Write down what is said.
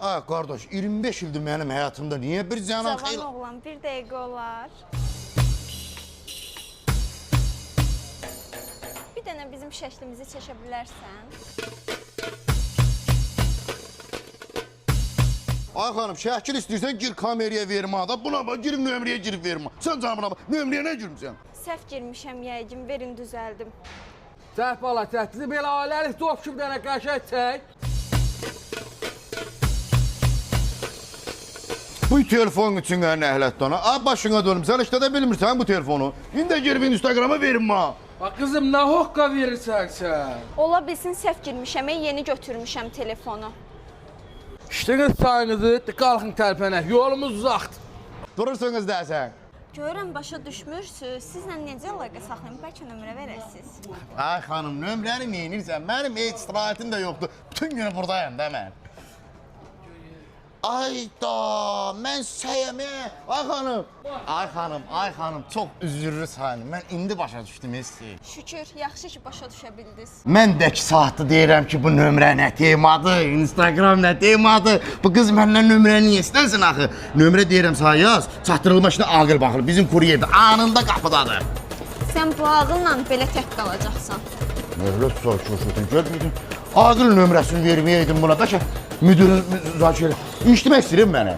Ay qardaş, 25 ildir mənim həyatımda niyə bir ziyanan xeyl... Cavan oğlan, bir dəqiqə olar. Bir dənə bizim şəklimizi çəkə bilərsən? Ay xanım, şəkil istəyirsən gir kameraya vermə da. Buna bax, girib nömrəyə girib vermə. Sən canımına bax, nömrəyə nə girmişsən? Səhv girmişəm yəqin, verin düzəldim. Səhv bala, səhvsiz belə ailəlik top kimi dənə qəşəng çək. Bu telefon üçün nəhlət dana. Ay başına dönüm, sən işlədə bilmirsən bu telefonu. İndi girib Instagrama vermə. Bax qızım, nə hoqqa verirsən sən? Ola bilsin səhv girmişəm, yeni götürmüşəm telefonu. İşləyin sayınızı, qalxın tərpənək, yolumuz uzaqdır. Durursunuz dəsən. Görürəm, başa düşmürsünüz. Sizlə necə əlaqə saxlayım? Bəlkə nömrə verəsiniz. Ay xanım, nömrəni neyinirsən? Mənim heç istirahətim də yoxdur. Bütün günü buradayım da mən. Ayda, mən səyəmə. Ay xanım, çox üzürlü sayın. Mən indi başa düşdüm sizi. Şükür, yaxşı ki, başa düşə bildiniz. Mən də ki saatı deyirəm ki, bu nömrə nə temadır, Instagram nə temadır. Bu qız məndən nömrəni niyə istəsin axı? Nömrə deyirəm sana yaz, çatdırılma işinə Aqil baxır. Bizim kuryerdə anında qapıdadır. Sən bu ağılla belə tək qalacaqsan. Mövlət soruşursun, görmüydün? Aqil nömrəsini verməyəydin buna da ki, müdürün müzakirə. İşləmək istəyirəm mənə.